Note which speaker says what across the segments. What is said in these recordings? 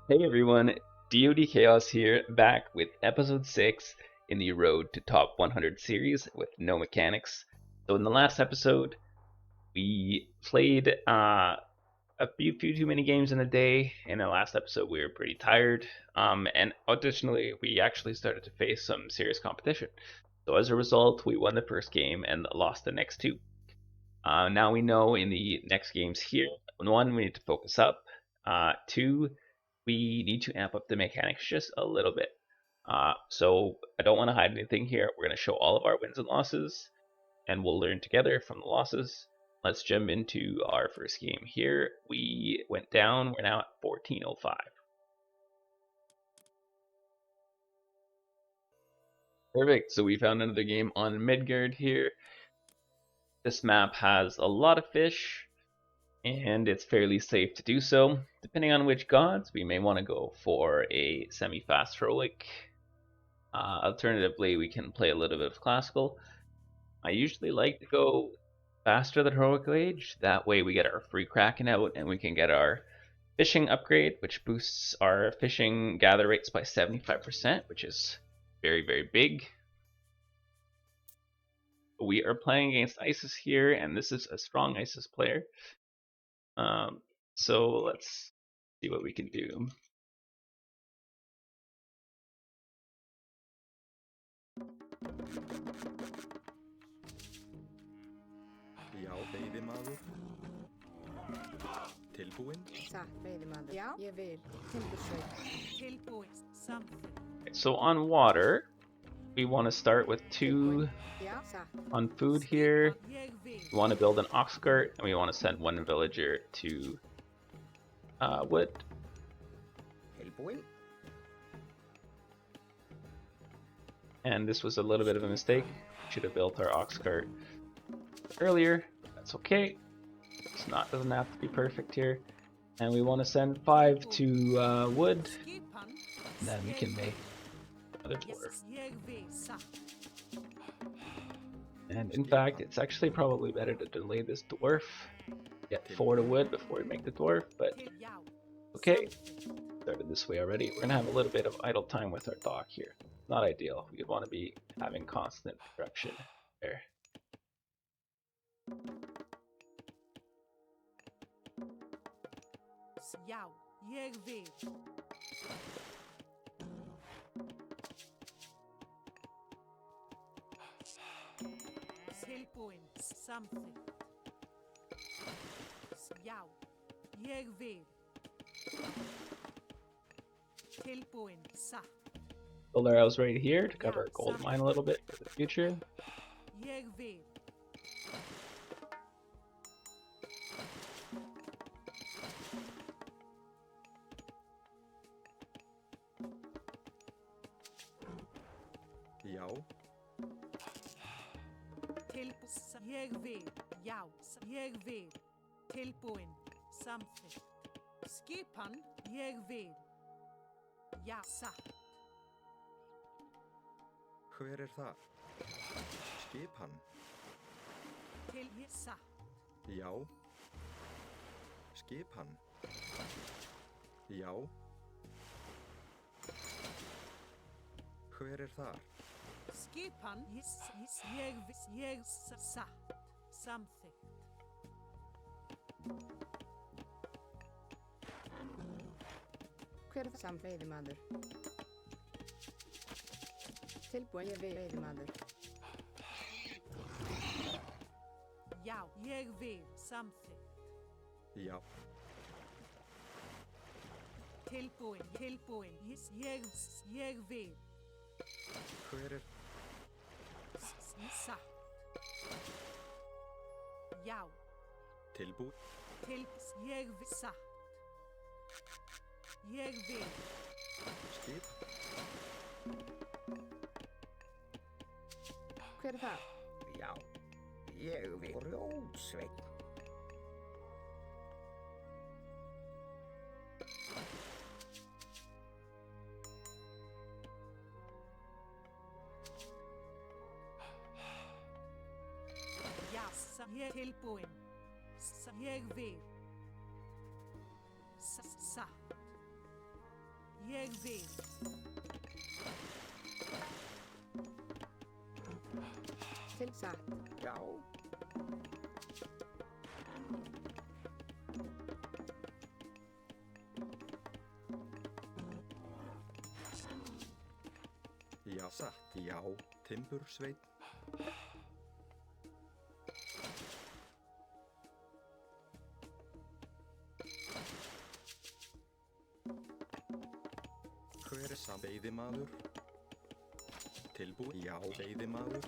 Speaker 1: Hey everyone, DoD Chaos here, back with episode 6 in the Road to Top 100 series with no mechanics. So in the last episode, we played a few too many games in a day. In the last episode, we were pretty tired, and additionally, we actually started to face some serious competition. So as a result, we won the first game and lost the next two. Now we know in the next games here, one, we need to focus up. Two, we need to amp up the mechanics just a little bit. So I don't want to hide anything here. We're going to show all of our wins and losses, and we'll learn together from the losses. Let's jump into our first game here. We went down. We're now at 1405. Perfect. So we found another game on Midgard here. This map has a lot of fish, and it's fairly safe to do so. Depending on which gods, we may want to go for a semi-fast heroic. Alternatively, we can play a little bit of classical. I usually like to go faster than heroic age. That way we get our free kraken out and we can get our fishing upgrade, which boosts our fishing gather rates by 75%, which is very, very big. We are playing against Isis here, and this is a strong Isis player. So let's see what we can do.
Speaker 2: Já, veiðimaður. Tilbúinn?
Speaker 3: Takk, veiðimaður. Já, ég vil. Timbursveit. Tilbúinn. Something.
Speaker 1: So on water, we want to start with 2
Speaker 3: Já, takk.
Speaker 1: on food here. We want to build an ox cart, and we want to send 1 villager to wood.
Speaker 2: Tilbúinn?
Speaker 1: And this was a little bit of a mistake. Should have built our ox cart earlier. That's okay. Doesn't have to be perfect here. And we want to send 5 to wood. And then we can make another dwarf. And in fact, it's actually probably better to delay this dwarf. Get 4 to wood before we make the dwarf, but okay. Started this way already. We're gonna have a little bit of idle time with our dock here. Not ideal. We'd want to be having constant production there.
Speaker 3: Já, ég vil. Tilbúinn. Something. Já, ég vil. Tilbúinn. Satt.
Speaker 1: Build our house right here to cover our gold mine a little bit for the future.
Speaker 3: Ég vil.
Speaker 2: Já,
Speaker 3: Ég vil. Já, ég vil. Tilbúinn. Samþykkt. Skipan. Ég vil. Já, satt.
Speaker 2: hver er það? Skipan?
Speaker 3: Til ég satt.
Speaker 2: Já. Skipan? Já. Hver er þar?
Speaker 3: Skipan. Ég satt. Samþykkt. Hver er það? Samt veiðimaður. Tilbúin ég veiðimaður. Já, ég vil. Samþykkt.
Speaker 2: Já.
Speaker 3: Tilbúin. Ég vil.
Speaker 2: Hver er?
Speaker 3: Satt. Já.
Speaker 2: Tilbúinn?
Speaker 3: Ég vil. Satt. Ég vil.
Speaker 2: Skip?
Speaker 3: Hver er það?
Speaker 4: Já, ég vil Rótsveinn.
Speaker 3: Já, ég tilbúin. Ég vil. Satt. Ég vil. Til satt.
Speaker 4: Já.
Speaker 2: Já, satt. Já, timbursveinn. Hver er sam veiðimaður? Tilbúið? Já, veiðimaður.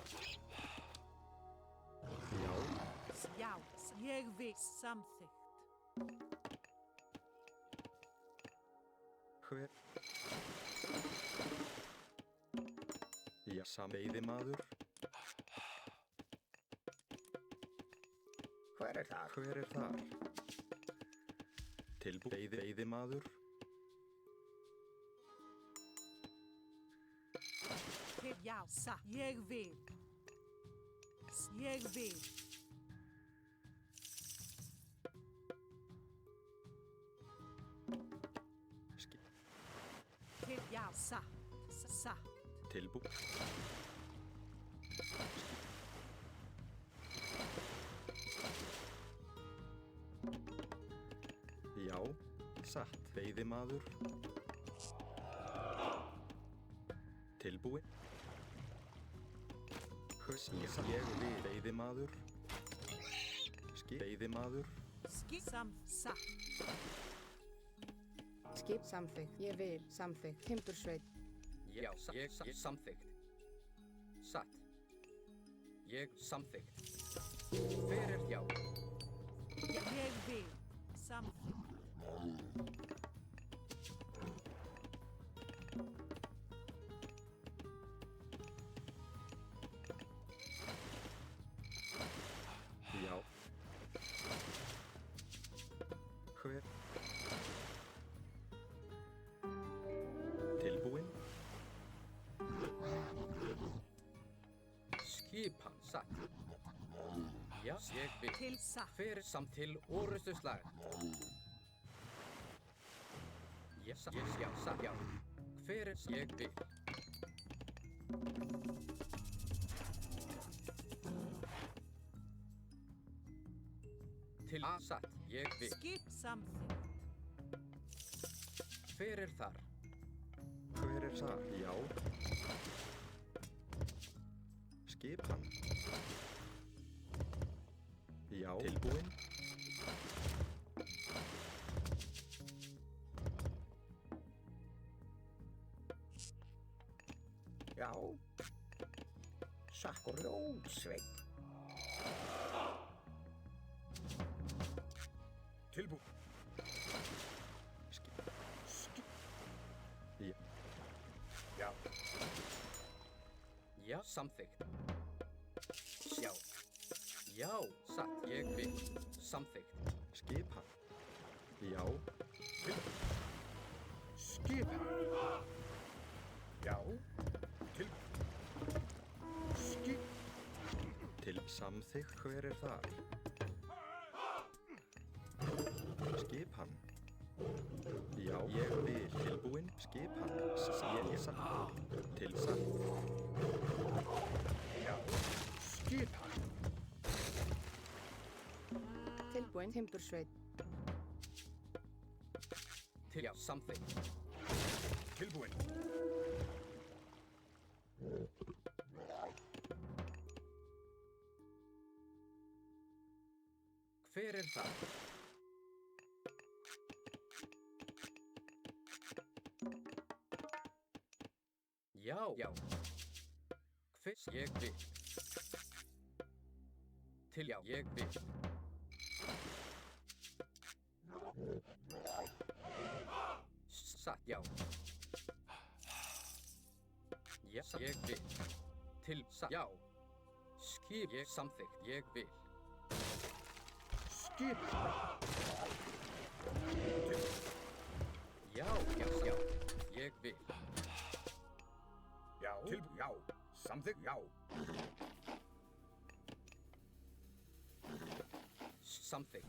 Speaker 2: Já,
Speaker 3: Já, ég vil samþykkt.
Speaker 2: hver? Já, sam veiðimaður.
Speaker 4: Hver er það?
Speaker 2: Hver er þar? Tilbúið veiðimaður.
Speaker 3: Til já, satt. Ég vil. Ég vil. Til já, satt. Satt.
Speaker 2: Tilbúið. Já, satt. Veiðimaður. Tilbúið. Ég vil veiðimaður. Veiðimaður.
Speaker 3: Skip satt.
Speaker 5: Skip samþykkt. Ég vil samþykkt. Timbursveit.
Speaker 6: Já, ég samþykkt. Satt. Ég samþykkt. Hver er já?
Speaker 3: Ég vil samþykkt.
Speaker 2: Já. Hver? Tilbúinn.
Speaker 6: Skipan satt. Já, ég vil.
Speaker 3: Til satt.
Speaker 6: Hver er samt til orustuslag? Já, satt. Já. Hver er ég vil? Til satt. Ég vil.
Speaker 3: Skip samþykkt.
Speaker 6: Hver er þar?
Speaker 2: Hver er þar? Já. Skipan. Já. Tilbúinn.
Speaker 4: Já. Sakk og rjóðsveinn.
Speaker 2: Tilbúinn. Já.
Speaker 4: Já.
Speaker 6: Já, samþykkt. Já. Já, satt. Ég vil. Samþykkt.
Speaker 2: Skipan. Já.
Speaker 4: Skipan. Já. Til. Skip.
Speaker 2: Til samþykkt. Hver er þar? Skipan. Já, ég vil. Tilbúinn. Skipan. Ég satt. Til satt.
Speaker 4: Já. Skipan.
Speaker 5: Tilbúinn. Timbursveit.
Speaker 6: Til já, samþykkt.
Speaker 4: Tilbúinn.
Speaker 6: Hver er það? Já. Hver ég vil. Til já, ég vil. Satt, já. Já, ég vil. Til satt, já. Skip ég samþykkt, ég vil.
Speaker 4: Skip.
Speaker 6: Já. Ég vil.
Speaker 4: Já. Já. Samþykkt. Já.
Speaker 6: Samþykkt.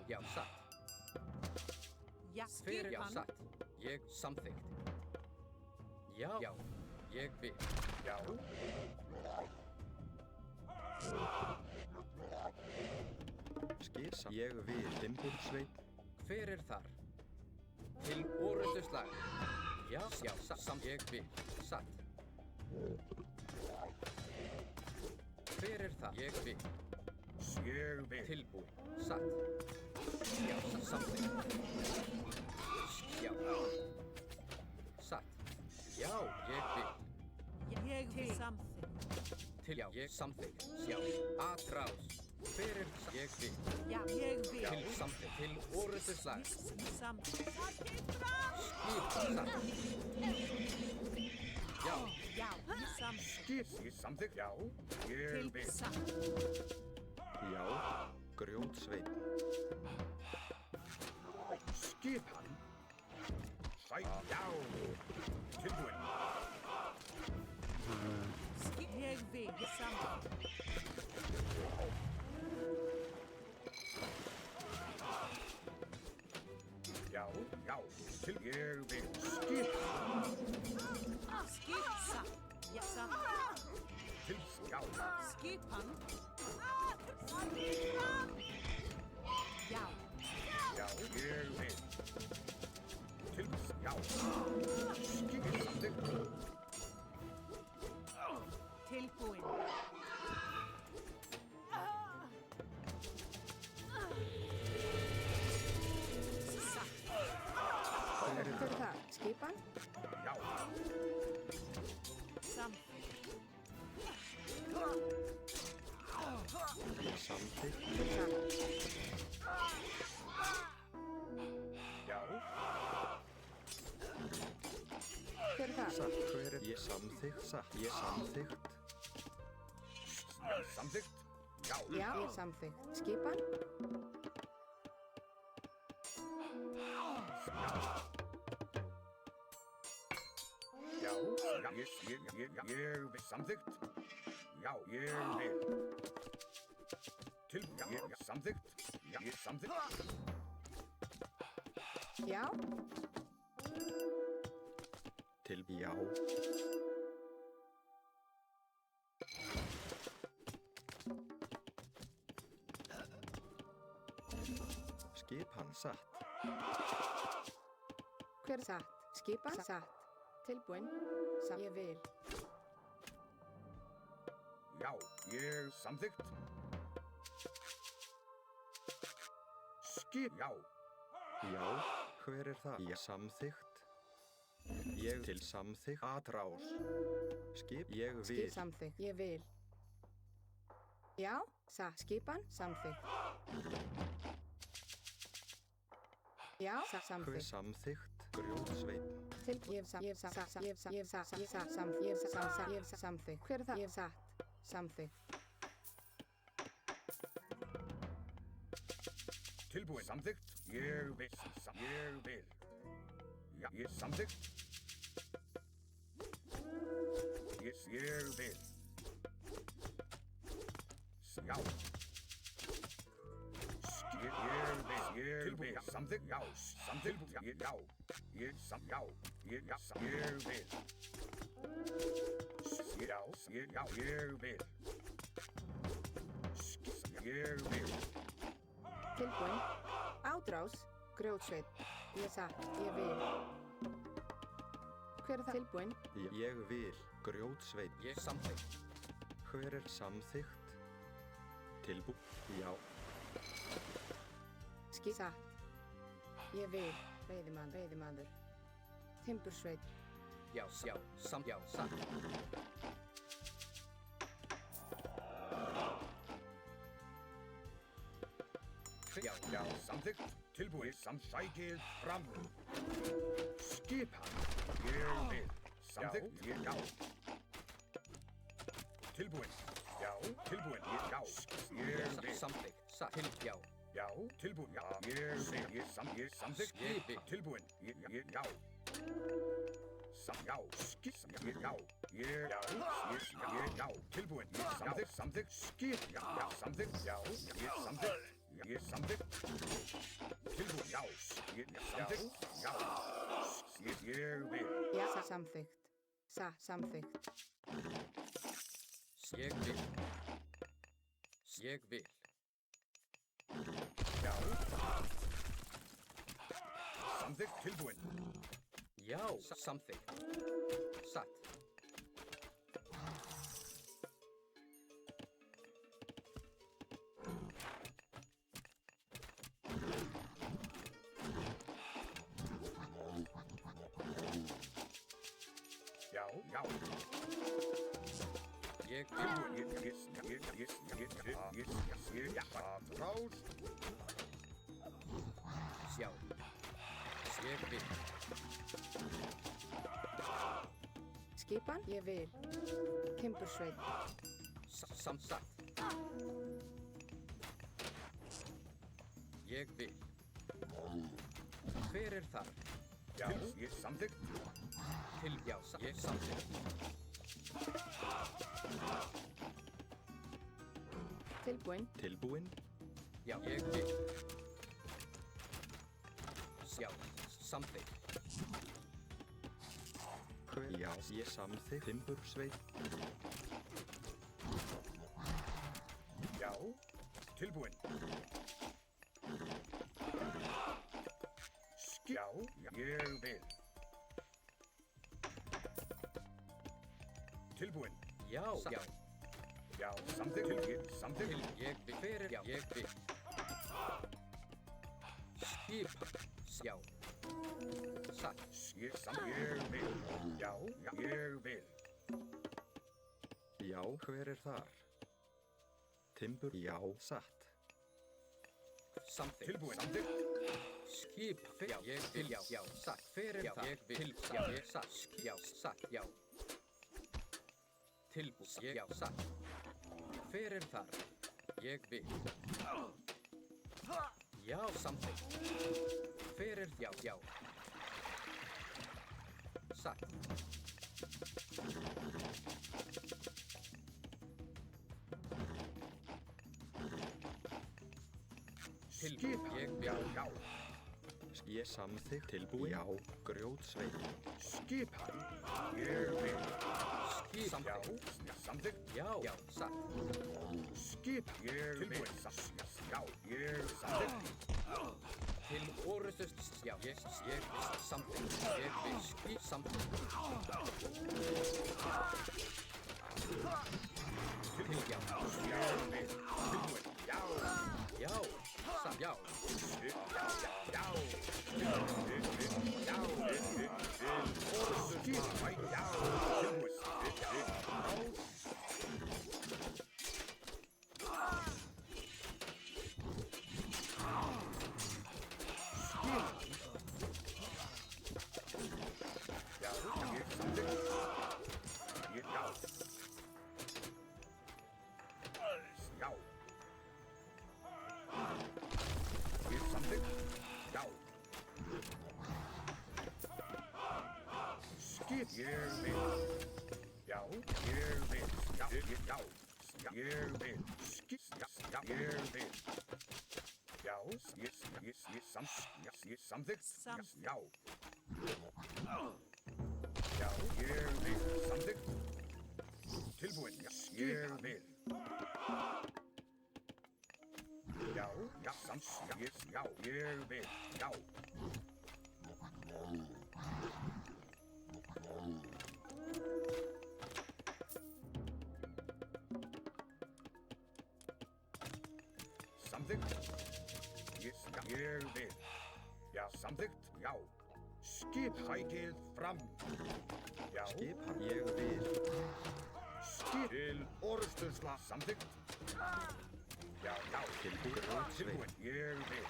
Speaker 6: Já, satt.
Speaker 3: Já,
Speaker 6: Hver
Speaker 3: skipan.
Speaker 6: satt. Ég samþykkt. Já, ég vil.
Speaker 4: Já.
Speaker 2: Skip ég vil timbursveit.
Speaker 6: Hver þar? Til orrustuslag. Já, samt. Ég vil. Satt. Hver þar? Ég vil.
Speaker 4: Ég vil.
Speaker 6: Tilbúin. Satt. Já, samþykkt. Já. Satt. Já, ég vil.
Speaker 3: Ég vil samþykkt.
Speaker 6: Til já, ég samþykkt. Sjá. Atrás. Hver það? Ég vil.
Speaker 3: Já, ég vil.
Speaker 6: Til samþykkt. Til orrustuslag.
Speaker 3: Samþykkt.
Speaker 6: Skip. Satt. Já.
Speaker 3: Já, samþykkt.
Speaker 4: Skip ég samþykkt. Já. Ég
Speaker 3: Til
Speaker 4: vil.
Speaker 3: satt.
Speaker 2: Já, grjótsveit.
Speaker 4: Skipan. Sæt. Já. Tilbúin.
Speaker 3: Ég vil samþykkt.
Speaker 4: Já. Já. Til ég vil. Skipan.
Speaker 3: Skip satt. Já, samþykkt.
Speaker 4: Til já.
Speaker 3: Skipan. Já,
Speaker 4: Já. Ég vil. Til já. Skip ég samþykkt.
Speaker 3: tilbúin.
Speaker 5: Hver það? Skipan?
Speaker 4: Já.
Speaker 3: Samþykkt.
Speaker 2: Samþykkt.
Speaker 4: Já.
Speaker 5: Hver það?
Speaker 2: Satt. Hver ég samþykkt? Satt. Ég samþykkt.
Speaker 4: Já. Samþykkt. Já.
Speaker 5: Já, ég samþykkt. Skipan?
Speaker 4: Já. Já. Ég vil samþykkt. Já. Ég vil. Til já. Ég samþykkt. Já. Ég samþykkt.
Speaker 5: Já,
Speaker 2: Til já. Skipan satt.
Speaker 5: hver satt? Skipan? Satt. Tilbúin? Satt. Ég vil.
Speaker 4: Já. Ég samþykkt. Skip. Já.
Speaker 2: Já. Hver það? Ég samþykkt. Ég til samþykkt. Atrás. Skip. Ég vil.
Speaker 5: Skip samþykkt. Ég vil. Já, satt. Skipan? Samþykkt. Já, satt.
Speaker 2: Hver
Speaker 5: Samþykkt.
Speaker 2: samþykkt? Grjótsveitn.
Speaker 5: Til ég samþykkt. Hver það? Ég satt. Samþykkt.
Speaker 4: Tilbúin. Samþykkt. Ég vil. Ég vil. Já. Ég samþykkt. Ég vil. Já. Ég vil. Samþykkt. Já. Samþykkt. Já. Já. Ég vil. Já. Ég vil. Ég vil.
Speaker 5: Tilbúin. Átrás. Grjótsveit. Ég satt. Ég vil. Hver er það? Tilbúin.
Speaker 2: Ég vil. Grjótsveitn.
Speaker 6: Ég samþykkt.
Speaker 2: Hver samþykkt? Tilbú. Já.
Speaker 5: Skip. Satt. Ég vil. Veiðimaður. Timbursveit.
Speaker 6: Já, satt.
Speaker 4: Já. Já. Samþykkt. Tilbúin. Sækið fram. Skipan. Ég vil. Samþykkt. Já. Tilbúin. Já. Tilbúin. Já. Ég vil.
Speaker 6: Samþykkt. Satt. Til já.
Speaker 4: Já. Tilbúin. Já. Ég samþykkt.
Speaker 6: Skipi.
Speaker 4: Tilbúin. Já. Já. Já. Já. Tilbúin. Samþykkt. Skip. Já. Samþykkt. Já. Samþykkt. samþykkt. Tilbúin, já. Samþykkt, já. Ég vil.
Speaker 5: Já, samþykkt. Samþykkt.
Speaker 6: Ég vil. Ég vil.
Speaker 4: Já. Samþykkt, tilbúin.
Speaker 6: Já, samþykkt. Satt.
Speaker 4: Já, já.
Speaker 6: Ég vil.
Speaker 4: Atrás.
Speaker 6: Sjá. Ég vil.
Speaker 5: Skipan, ég vil. Timbursveit.
Speaker 6: Samsatt. Ég vil. Hver þar?
Speaker 4: Já, ég samþykkt.
Speaker 6: Já, ég samþykkt.
Speaker 5: Tilbúin.
Speaker 2: Tilbúin.
Speaker 6: Já, ég vil. Já, samþykkt.
Speaker 2: Já, ég samþykkt. Timbursveit.
Speaker 4: Já, tilbúin. Já, ég vil. Tilbúin.
Speaker 6: Já, já.
Speaker 4: Já, samþykkt. Samþykkt.
Speaker 6: Ég vil. Hver já, ég vil. Skip. Já. Satt.
Speaker 4: Ég vil. Já, ég vil.
Speaker 2: Já, hver þar? Timbur. Já, satt.
Speaker 6: Samþykkt.
Speaker 4: Tilbúin. Samþykkt.
Speaker 6: Skip. Já, ég vil. Já, satt. Hver
Speaker 2: Já,
Speaker 6: það? Ég vil. Já, ég satt. Já, satt. Já. Tilbúin. Já, satt. Hver þar? Ég vil. Já, samþykkt. Hver já, já. Satt.
Speaker 4: Skip.
Speaker 6: Ég vil.
Speaker 4: Já, já.
Speaker 2: Ég samþykkt. Tilbúin. Já, grjótsveit.
Speaker 4: Skipan. Ég vil.
Speaker 6: Skip.
Speaker 4: Já,
Speaker 6: Samþykkt.
Speaker 4: samþykkt.
Speaker 6: Já, já, satt.
Speaker 4: Skip. Ég vil. Já, ég samþykkt.
Speaker 6: Til orustust. Já, ég samþykkt. Ég vil. Skip. Samþykkt. Til já.
Speaker 4: Ég vil. Tilbúin. Já.
Speaker 6: Já. Satt. Já.
Speaker 4: Skip. Ég vil. Já, ég vil. Já, ég vil. Skip. Já, ég vil. Já, ég samþykkt. Já. Já, ég vil. Samþykkt. Tilbúin. Ég vil. Já, já, samþykkt. Já, ég vil. Já. Samþykkt. Ég vil. Já, samþykkt. Já. Skiphækið fram. Já.
Speaker 2: Skipan. Ég vil.
Speaker 4: Skip til orðstöðsla. Samþykkt. Já, já. Tilbúin. Ég vil.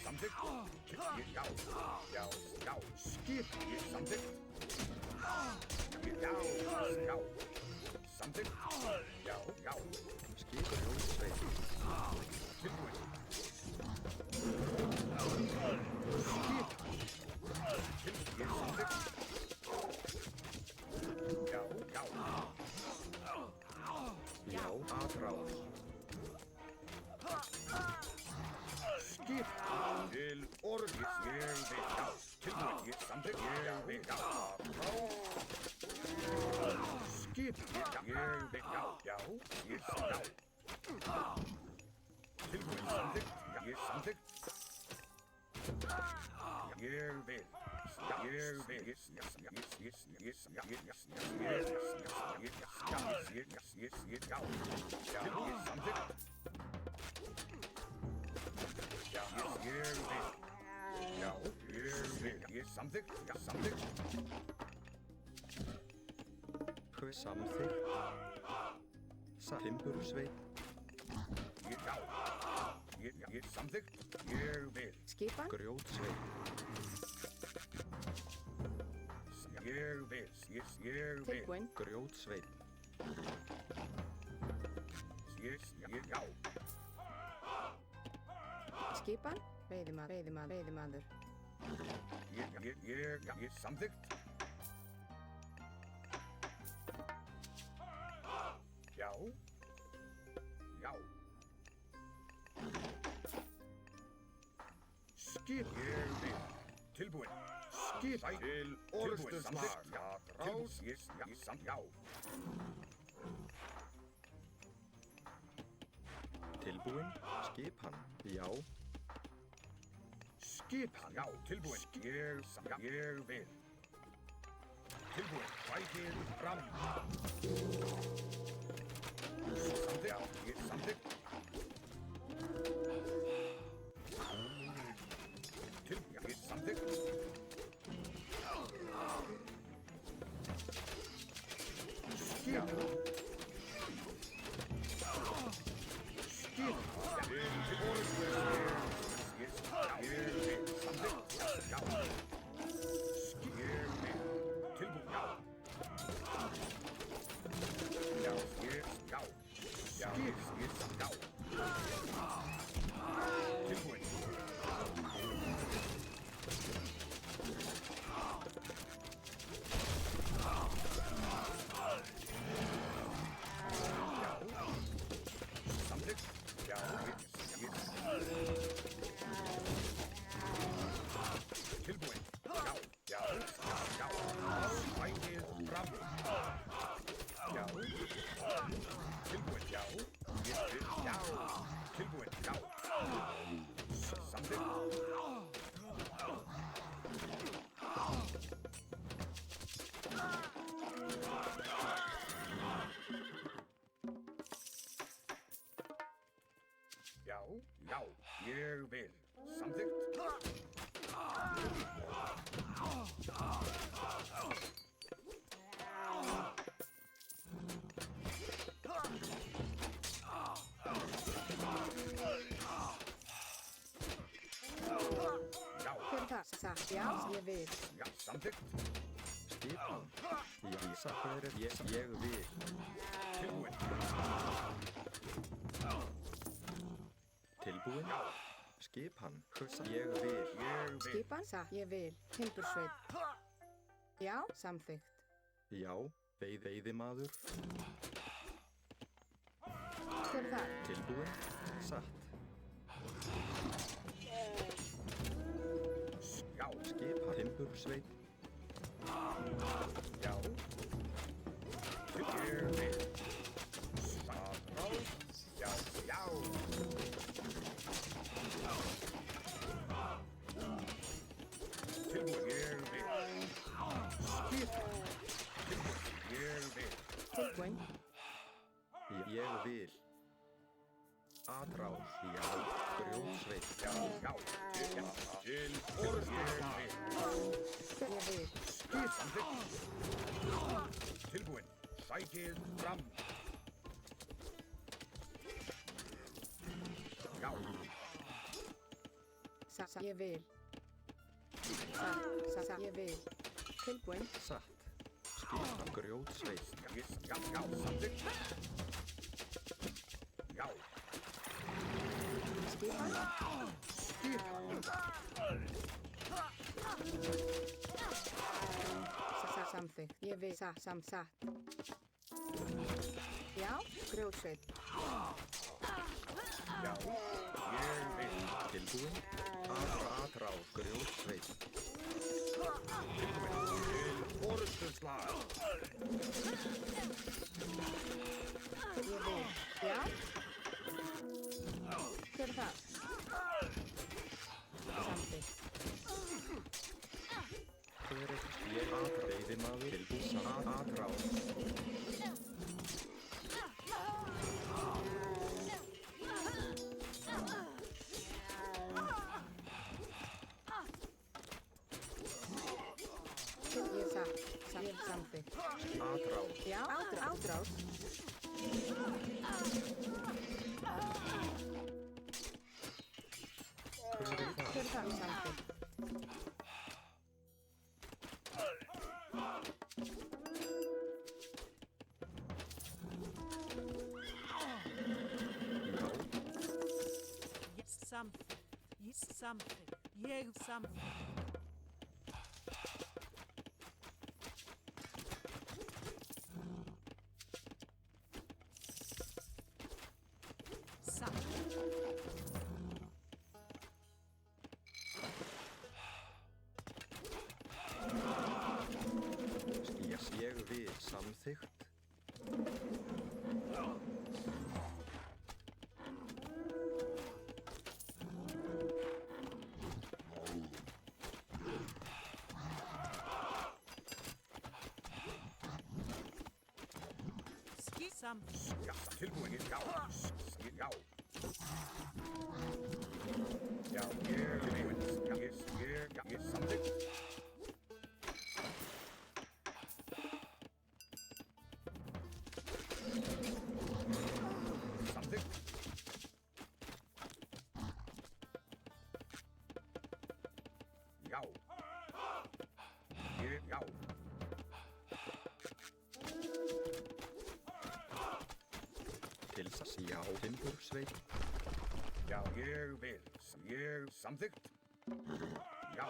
Speaker 4: Samþykkt. Já. Já, já. Skip. Samþykkt. Já, já. Samþykkt. Já, já.
Speaker 2: Grjótsveit.
Speaker 4: Tilbúin. Skip. Samþykkt. Já, já.
Speaker 2: Já, atrás. Samþykkt. Timbursveit.
Speaker 4: Samþykkt. Ég vil.
Speaker 5: Skipan.
Speaker 2: Grjótsveit.
Speaker 4: Ég vil.
Speaker 5: Tilbúin.
Speaker 2: Grjótsveit.
Speaker 4: Já.
Speaker 5: Skipan. Veiðimaður.
Speaker 4: Ég samþykkt. Já. Skip. Ég vil. Tilbúin. Skip. Til orðstöðsmar. Já.
Speaker 2: Tilbúin. Skipan. Já.
Speaker 4: Skipan. Já. Tilbúin. Ég vil. Tilbúin. Fækir fram. Samþykkt. Samþykkt. Skip. Já, ég vil. Samþykkt.
Speaker 5: Já, ég vil.
Speaker 4: Já, samþykkt.
Speaker 2: Skipan. Ég vil.
Speaker 4: Tilbúin.
Speaker 2: Tilbúin. Skipan. Ég vil.
Speaker 5: Skipan. Ég vil. Timbursveit. Já, samþykkt.
Speaker 2: Já. Veiðimaður.
Speaker 5: Hver það?
Speaker 2: Tilbúin. Satt.
Speaker 4: Já.
Speaker 2: Skipan. Timbursveit.
Speaker 4: Já. Ég vil. Stafráð. Já. Tilbúin. Ég vil. Skipan. Tilbúin. Ég vil.
Speaker 5: Tilbúin.
Speaker 2: Ég vil. Atrás. Já. Grjótsveit.
Speaker 4: Já. Til orðstöðsmar.
Speaker 5: Ég vil.
Speaker 4: Samþykkt. Tilbúin. Sækið fram. Já.
Speaker 5: Ég vil. Ég vil. Tilbúin.
Speaker 2: Satt. Skipan. Grjótsveit.
Speaker 4: Já. Samþykkt. Já.
Speaker 5: Skipan. Samþykkt. Ég vil. Satt. Já, grjótsveit.
Speaker 4: Já. Ég vil.
Speaker 2: Tilbúin. Atrás, grjótsveit.
Speaker 4: Til forustuslag.
Speaker 5: Ég vil. Já. Hver er það? Samþykkt.
Speaker 2: Hver er ég veiðimaður tilbúinn atrás.
Speaker 5: Ég samþykkt.
Speaker 2: Atrás.
Speaker 5: Já, átrás. Hver er það? Samþykkt.
Speaker 3: Ég samþykkt.
Speaker 2: Ég vil samþykkt.
Speaker 4: Ja, tilbúin. Já. Já. Já, ég vil. Ég samþykkt. Samþykkt. Já. Já.
Speaker 2: Til já, timbursveit.
Speaker 4: Já, ég vil. Ég samþykkt. Já.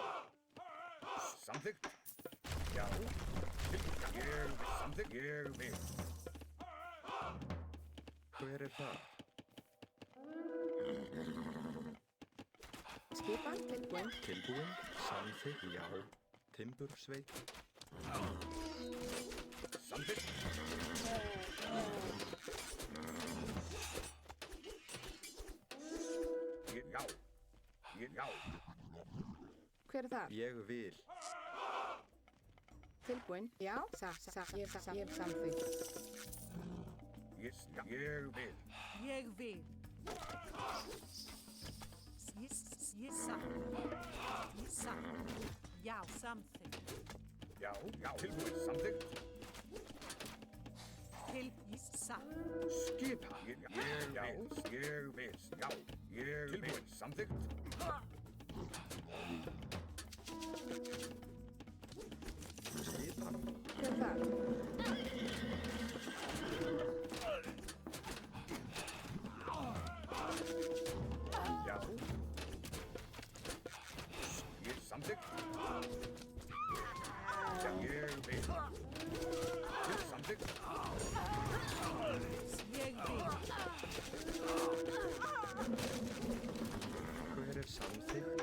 Speaker 4: Samþykkt. Já. Ég vil samþykkt. Ég vil.
Speaker 2: Hver er það?
Speaker 5: Skipan tilbúin.
Speaker 2: Tilbúinn, samþykkt, já, timbursveit.
Speaker 4: Samþykkt. Já. Já.
Speaker 5: Hver er það?
Speaker 2: Ég vil.
Speaker 5: Tilbúin. Já, ég samþykkt.
Speaker 4: Ég vil.
Speaker 3: Ég vil. Já, samþykkt.
Speaker 4: Já. Tilbúin. Samþykkt. Skipa. Ég vil. Já. Ég vil. Tilbúin. Samþykkt.
Speaker 2: Skipan.
Speaker 5: Hver er það?
Speaker 4: Já. Ég samþykkt. Já, ég vil. Samþykkt.
Speaker 3: Ég vil.
Speaker 2: Hver er samþykkt?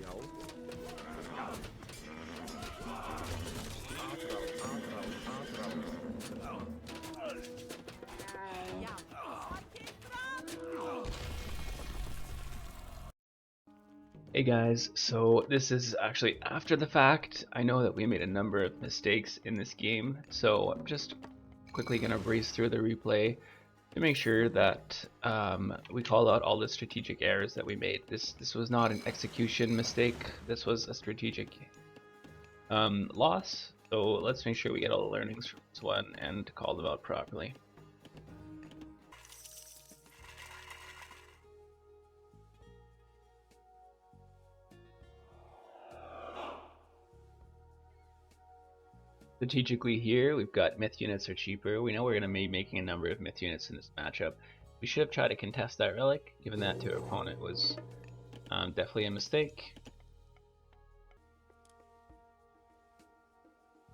Speaker 2: Já.
Speaker 1: Hey guys, so this is actually after the fact. I know that we made a number of mistakes in this game, so I'm just quickly going to breeze through the replay to make sure that we call out all the strategic errors that we made. This was not an execution mistake, this was a strategic loss, so let's make sure we get all the learnings from this one and call them out properly. Strategically here, we've got myth units are cheaper. We know we're going to be making a number of myth units in this matchup. We should have tried to contest that relic, given that to our opponent was definitely a mistake.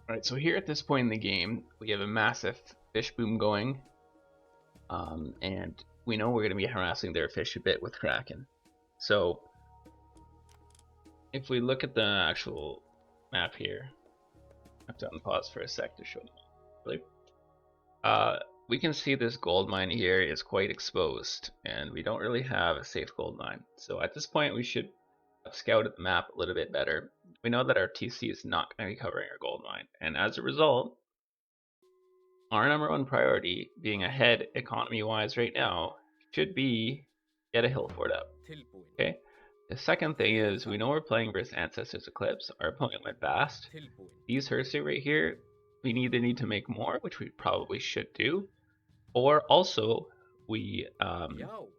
Speaker 1: Alright, so here at this point in the game, we have a massive fish boom going, and we know we're going to be harassing their fish a bit with Kraken. So if we look at the actual map here, I have to unpause for a sec to show them. Really? We can see this gold mine here is quite exposed, and we don't really have a safe gold mine. So at this point, we should have scouted the map a little bit better. We know that our TC is not going to be covering our gold mine, and as a result, our number one priority, being ahead economy-wise right now, should be get a hill fort up.
Speaker 6: Tilbúin.
Speaker 1: Okay. The second thing is we know we're playing versus Ancestors Eclipse. Our opponent went fast.
Speaker 6: Tilbúin.
Speaker 1: These Hersey right here, we either need to make more, which we probably should do, or also we
Speaker 6: Já.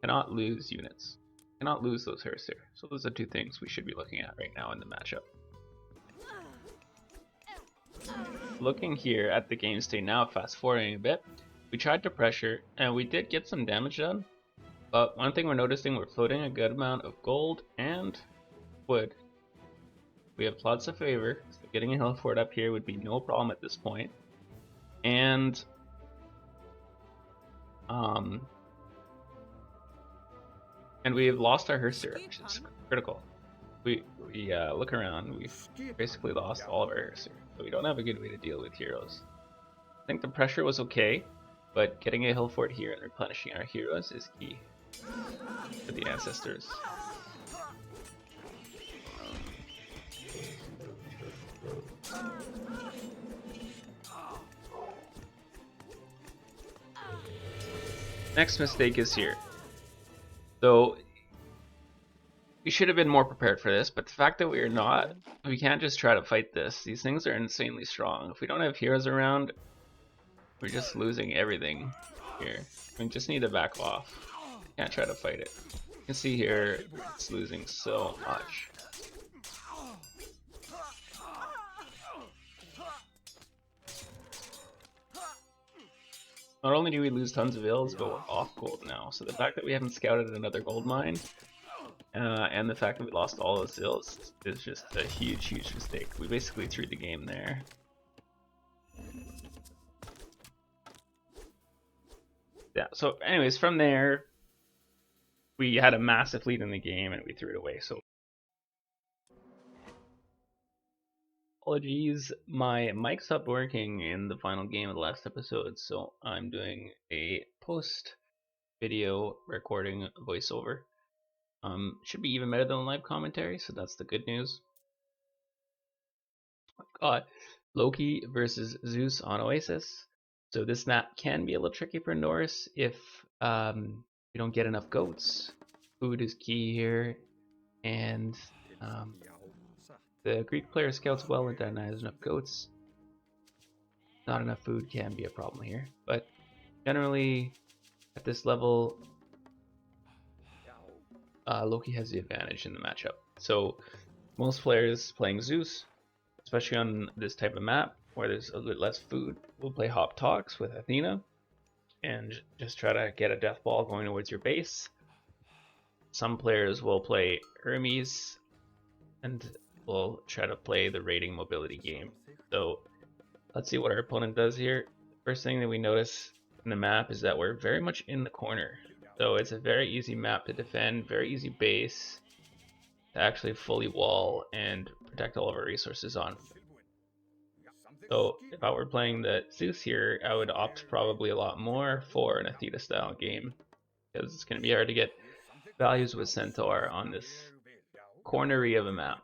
Speaker 1: cannot lose units. Cannot lose those Hersey. So those are two things we should be looking at right now in the matchup. Looking here at the game state now, fast forwarding a bit, we tried to pressure and we did get some damage done, but one thing we're noticing, we're floating a good amount of gold and wood. We have lots of favor, so getting a hill fort up here would be no problem at this point. And we have lost our Herser, which is critical. We look around, we've basically lost all of our Herser, so we don't have a good way to deal with heroes. I think the pressure was okay, but getting a hill fort here and replenishing our heroes is key for the Ancestors. Next mistake is here. So we should have been more prepared for this, but the fact that we are not, we can't just try to fight this. These things are insanely strong. If we don't have heroes around, we're just losing everything here. We just need to back off. Can't try to fight it. You can see here, it's losing so much. Not only do we lose tons of ills, but we're off gold now. So the fact that we haven't scouted another gold mine, and the fact that we lost all those ills is just a huge, huge mistake. We basically threw the game there. Yeah, so anyways, from there, we had a massive lead in the game and we threw it away. So apologies, my mic stopped working in the final game of the last episode, so I'm doing a post video recording voiceover. Should be even better than live commentary, so that's the good news. Got Loki versus Zeus on Oasis. So this map can be a little tricky for Norse if you don't get enough goats. Food is key here, and the Greek player scouts well and denies enough goats. Not enough food can be a problem here, but generally at this level, Loki has the advantage in the matchup. So most players playing Zeus, especially on this type of map where there's a bit less food, will play Hop Talks with Athena and just try to get a death ball going towards your base. Some players will play Hermes and will try to play the raiding mobility game. So let's see what our opponent does here. First thing that we notice in the map is that we're very much in the corner. So it's a very easy map to defend, very easy base to actually fully wall and protect all of our resources on. So if I were playing the Zeus here, I would opt probably a lot more for an Athena style game, because it's going to be hard to get values with Centaur on this cornery of a map.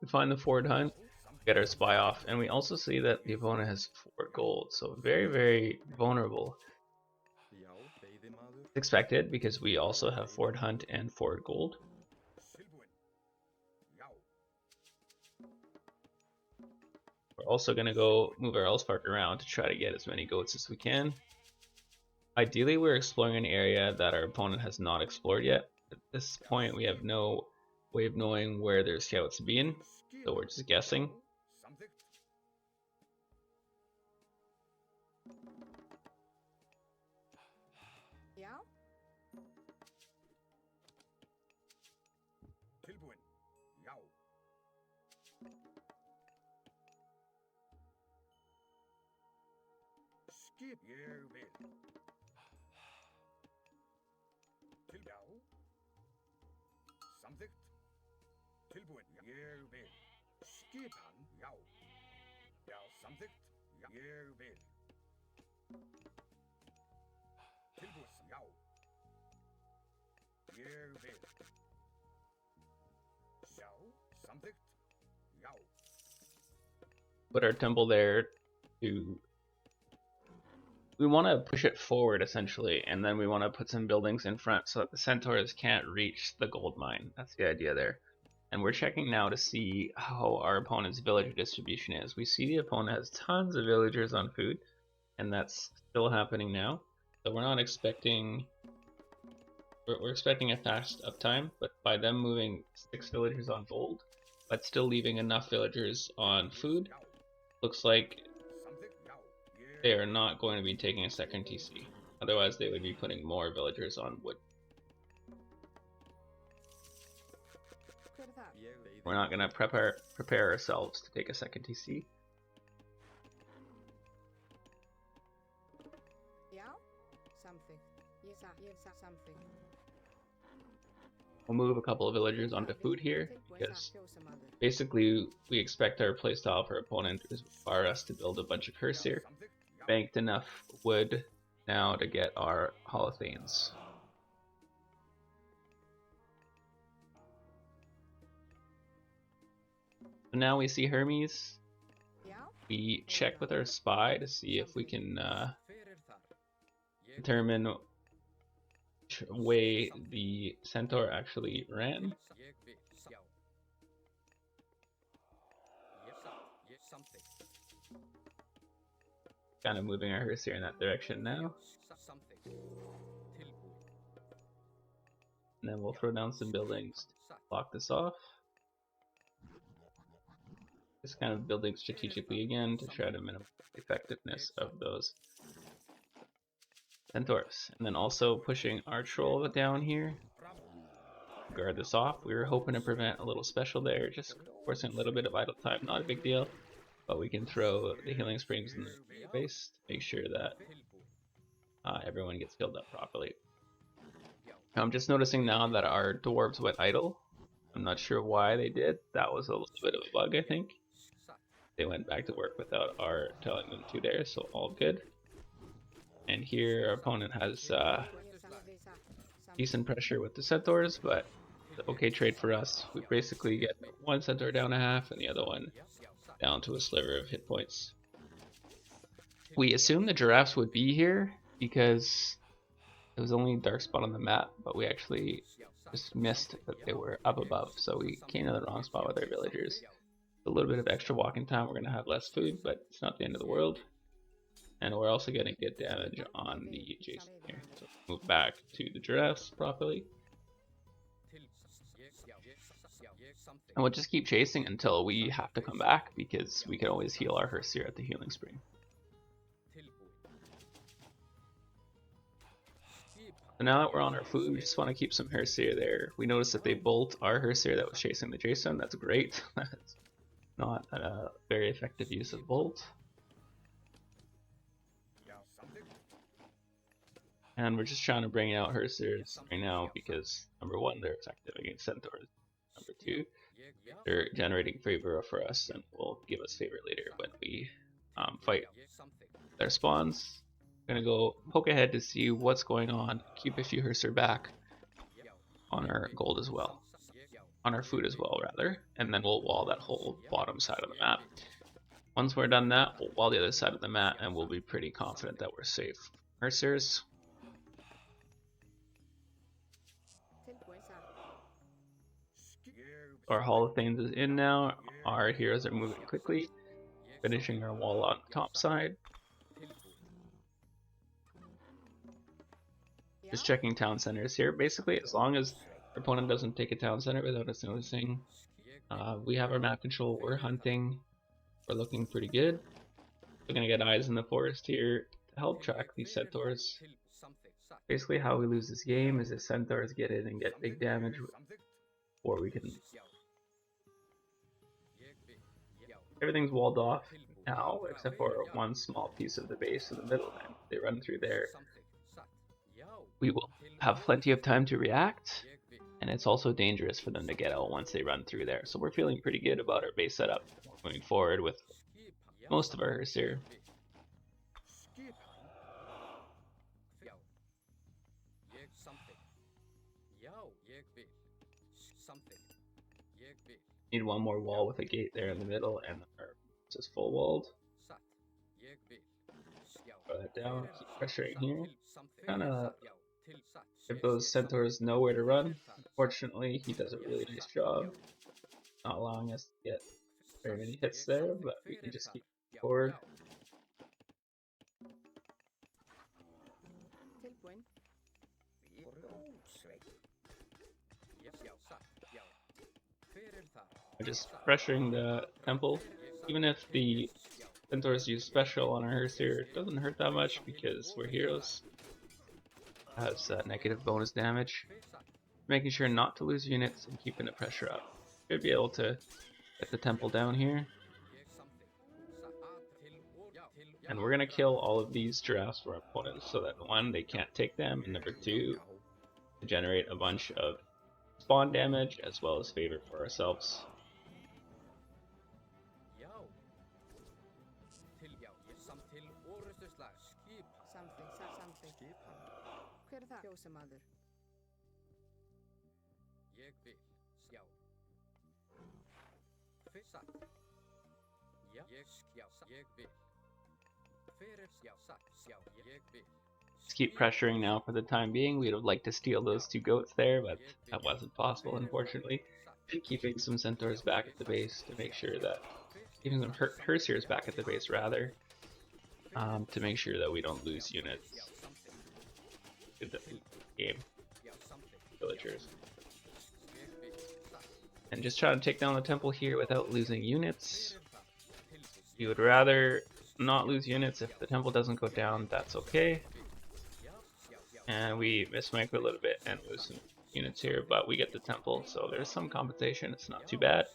Speaker 1: We find the Ford Hunt, get our spy off, and we also see that the opponent has 4 gold, so very, very vulnerable. It's expected because we also have Ford Hunt and Ford Gold. We're also going to go move our Elspark around to try to get as many goats as we can. Ideally, we're exploring an area that our opponent has not explored yet. At this point, we have no way of knowing where their scouts been, so we're just guessing.
Speaker 5: Já,
Speaker 4: Tilbúin. Já. Skip. Ég vil. Til já. samþykkt. Tilbúin. Ég vil. Skipan. Já. Já, samþykkt. Já. Ég vil. Tilbúin. Já. Ég vil. Sjá. Samþykkt. Já.
Speaker 1: Put our temple there to... We want to push it forward, essentially, and then we want to put some buildings in front so that the centaurs can't reach the gold mine. That's the idea there. And we're checking now to see how our opponent's villager distribution is. We see the opponent has tons of villagers on food, and that's still happening now. So we're not expecting... We're expecting a fast uptime, but by them moving 6 villagers on gold, but still leaving enough villagers on food, looks like they are not going to be taking a second TC. Otherwise they would be putting more villagers on wood.
Speaker 5: Hver það?
Speaker 2: Ég veiði.
Speaker 1: We're not going to prepare ourselves to take a second TC.
Speaker 5: Já, samþykkt. Ég sa samþykkt.
Speaker 1: We'll move a couple of villagers onto food here, because
Speaker 5: Fjósamaður.
Speaker 1: basically we expect our playstyle for opponent to require us to build a bunch of curse here. Banked enough wood now to get our holothanes. So now we see Hermes.
Speaker 5: Já,
Speaker 1: We check with our spy to see if we can
Speaker 6: Hver þar? Ég
Speaker 1: determine which way the centaur actually ran.
Speaker 6: Ég vil. Já. Ég samþykkt.
Speaker 1: Kind of moving our hearse here in that direction now.
Speaker 6: Samþykkt. Tilbúin.
Speaker 1: And then we'll throw down some buildings to block this off. Just kind of building strategically again to try to minimize the effectiveness of those centaurs. And then also pushing our troll down here. Guard this off. We were hoping to prevent a little special there, just forcing a little bit of idle time, not a big deal. But we can throw the healing springs in the base to make sure that
Speaker 6: Tilbúin.
Speaker 1: everyone gets healed up properly. I'm just noticing now that our dwarves went idle. I'm not sure why they did. That was a little bit of a bug, I think. They went back to work without our telling them to there, so all good. And here our opponent has decent pressure with the centaurs, but it's okay trade for us. We basically get one centaur down a half and the other one down to a sliver of hit points. We assumed the giraffes would be here because it was only a dark spot on the map, but we actually just missed that they were up above, so we came to the wrong spot with our villagers. A little bit of extra walking time, we're going to have less food, but it's not the end of the world. And we're also getting good damage on the Jason here. So move back to the giraffes properly. And we'll just keep chasing until we have to come back, because we can always heal our hearse here at the healing spring. So now that we're on our food, we just want to keep some Herseer there. We noticed that they bolt our Herseer that was chasing the Jason. That's great. That's not a very effective use of bolt. And we're just trying to bring out Herseers right now because, number one, they're effective against centaurs. Number two, they're generating favor for us and will give us favor later when we fight their spawns. We're gonna go poke ahead to see what's going on, keep a few Herser back on our gold as well, on our food as well rather, and then we'll wall that whole bottom side of the map. Once we're done that, we'll wall the other side of the map and we'll be pretty confident that we're safe. Hersers. Our Hall of Thanes is in now. Our heroes are moving quickly, finishing our wall on the top side. Just checking town centers here. Basically, as long as our opponent doesn't take a town center without us noticing, we have our map control. We're hunting. We're looking pretty good. We're gonna get eyes in the forest here to help track these centaurs. Basically, how we lose this game is if centaurs get in and get big damage, or we can. Everything's walled off now, except for one small piece of the base in the middle, and they run through there. We will have plenty of time to react, and it's also dangerous for them to get out once they run through there. So we're feeling pretty good about our base setup moving forward with most of our here. Need one more wall with a gate there in the middle, and our base is full walled. Throw that down, keep pressuring here. Kinda give those centaurs nowhere to run. Fortunately, he does a really nice job not allowing us to get very many hits there, but we can just keep forward.
Speaker 5: Tilbúin.
Speaker 1: We're just pressuring the temple. Even if the centaurs use special on our Herseer, it doesn't hurt that much because we're heroes. Has negative bonus damage. Making sure not to lose units and keeping the pressure up. Should be able to get the temple down here. And we're gonna kill all of these giraffes for our opponents so that one, they can't take them, and number two, to generate a bunch of spawn damage as well as favor for ourselves.
Speaker 5: Samþykkt. Hver er það? Fjósamaður.
Speaker 1: Just keep pressuring now for the time being. We'd have liked to steal those two goats there, but that wasn't possible, unfortunately. And keeping some centaurs back at the base to make sure that, keeping some Herseers back at the base rather, to make sure that we don't lose units in the game. Villagers. And just trying to take down the temple here without losing units. You would rather not lose units. If the temple doesn't go down, that's okay. And we mismicro a little bit and lose some units here, but we get the temple, so there's some compensation. It's not too bad.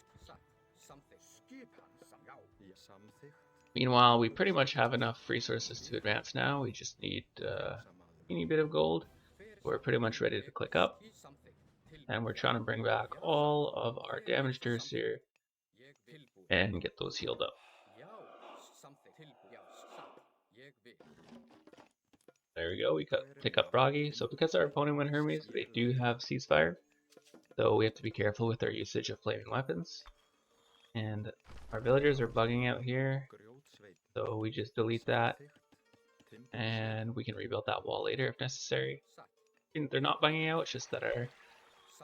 Speaker 1: Meanwhile, we pretty much have enough resources to advance now. We just need a teeny bit of gold. We're pretty much ready to click up. And we're trying to bring back all of our damaged here and get those healed up. There we go, we pick up Bragi. So because our opponent went Hermes, they do have ceasefire. So we have to be careful with our usage of flaming weapons. And our villagers are bugging out here. So we just delete that. And we can rebuild that wall later if necessary. They're not bugging out, it's just that our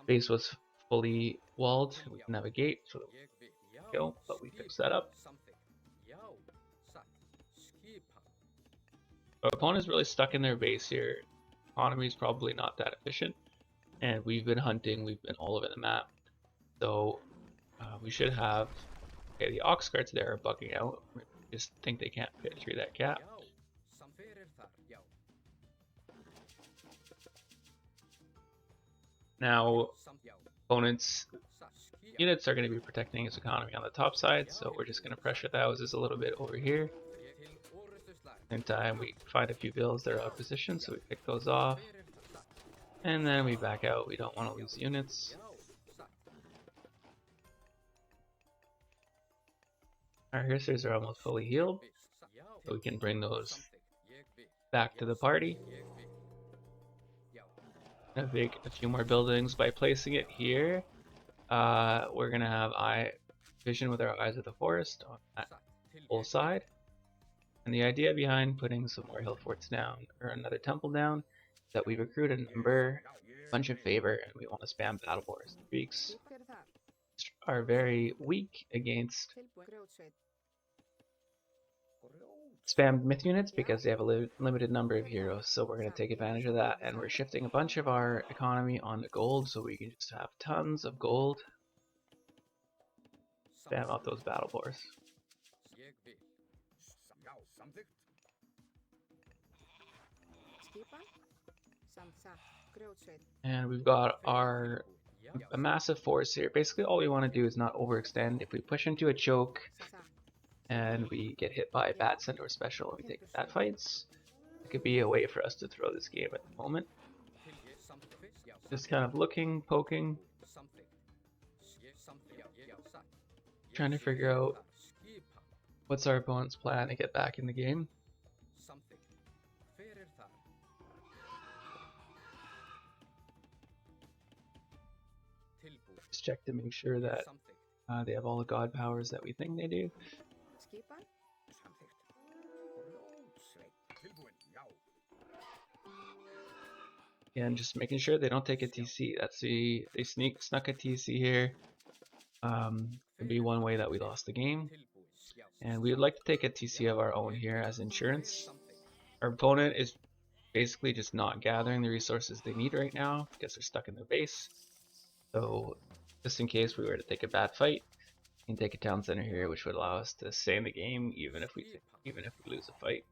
Speaker 1: base was fully walled. We didn't have a gate, so go, but we fixed that up. Our opponent's really stuck in their base here. Economy is probably not that efficient, and we've been hunting, we've been all over the map. So we should have, okay, the ox carts there are bugging out. We just think they can't fit through that gap. Now, opponent's units are going to be protecting his economy on the top side, so we're just going to pressure the houses a little bit over here. Same time, we find a few villas that are out of position, so we pick those off. And then we back out, we don't want to lose units. Our Herseers are almost fully healed, so we can bring those back to the party. Make a few more buildings by placing it here. We're gonna have vision with our eyes of the forest on that whole side. And the idea behind putting some more hill forts down or another temple down is that we've accrued a bunch of favor, and we want to spam battle boars. Greeks are very weak against spammed myth units because they have a limited number of heroes, so we're going to take advantage of that, and we're shifting a bunch of our economy onto gold so we can just have tons of gold. Spam out those battle boars. And we've got a massive force here. Basically all we want to do is not overextend. If we push into a choke and we get hit by a bad centaur special and we take bad fights, it could be a way for us to throw this game at the moment. Just kind of looking, poking, trying to figure out what's our opponent's plan to get back in the game. Just check to make sure that they have all the god powers that we think they do.
Speaker 5: Skipan.
Speaker 1: And just making sure they don't take a TC. That's they snuck a TC here. Could be one way that we lost the game. And we would like to take a TC of our own here as insurance. Our opponent is basically just not gathering the resources they need right now because they're stuck in their base. So just in case we were to take a bad fight, we can take a town center here, which would allow us to stay in the game even if we lose a fight.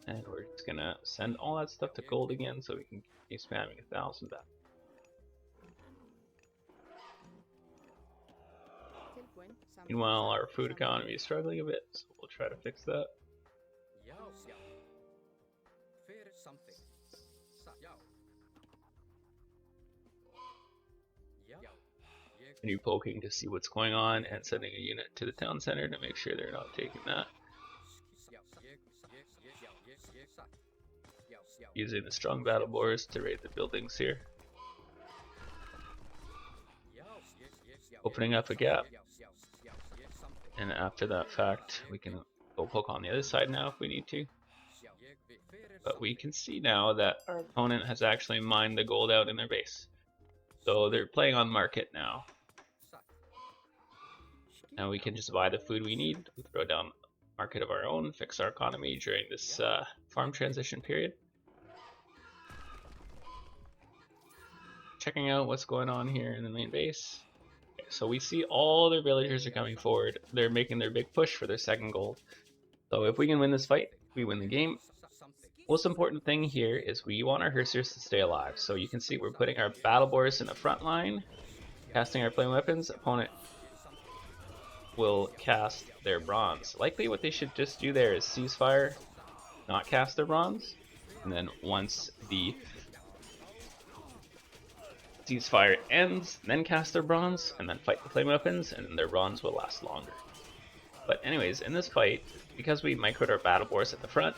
Speaker 1: And we're just gonna send all that stuff to gold again so we can keep spamming 1,000 back. Meanwhile, our food economy is struggling a bit, so we'll try to fix that. Continue poking to see what's going on and sending a unit to the town center to make sure they're not taking that. Using the strong battle boars to raid the buildings here. Opening up a gap. And after that fact, we can go poke on the other side now if we need to. But we can see now that our opponent has actually mined the gold out in their base. So they're playing on market now. And we can just buy the food we need. We throw down a market of our own, fix our economy during this farm transition period. Checking out what's going on here in the main base. Okay, so we see all their villagers are coming forward. They're making their big push for their second gold. So if we can win this fight, we win the game. Most important thing here is we want our Hersers to stay alive. So you can see we're putting our battle boars in the front line, casting our flame weapons. Opponent will cast their bronze. Likely what they should just do there is ceasefire, not cast their bronze, and then once the ceasefire ends, then cast their bronze, and then fight the flame weapons, and their bronze will last longer. But anyways, in this fight, because we microed our battle boars at the front,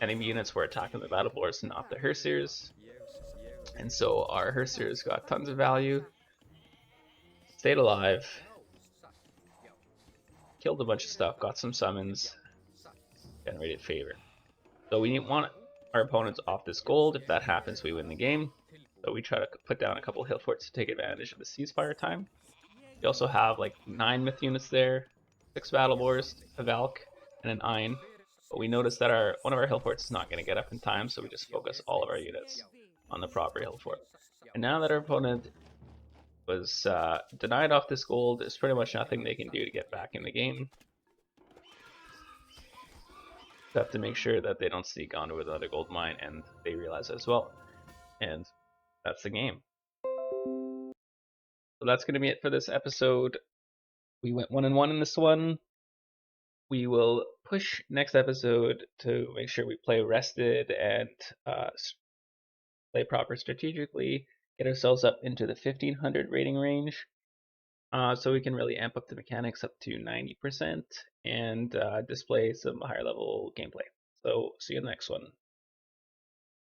Speaker 1: enemy units were attacking the battle boars, not the Hersers, and so our Hersers got tons of value, stayed alive, killed a bunch of stuff, got some summons, generated favor. So we want our opponents off this gold. If that happens, we win the game. So we try to put down a couple hill forts to take advantage of the ceasefire time. We also have like 9 myth units there, 6 battle boars, a Valk, and an Ein. But we noticed that one of our hill forts is not going to get up in time, so we just focus all of our units on the proper hill fort. And now that our opponent was denied off this gold, there's pretty much nothing they can do to get back in the game. We have to make sure that they don't sneak onto another gold mine, and they realize as well. And that's the game. So that's going to be it for this episode. We went 1-1 in this one. We will push next episode to make sure we play rested and play proper strategically, get ourselves up into the 1500 rating range, so we can really amp up the mechanics up to 90% and display some higher level gameplay. So see you in the next one.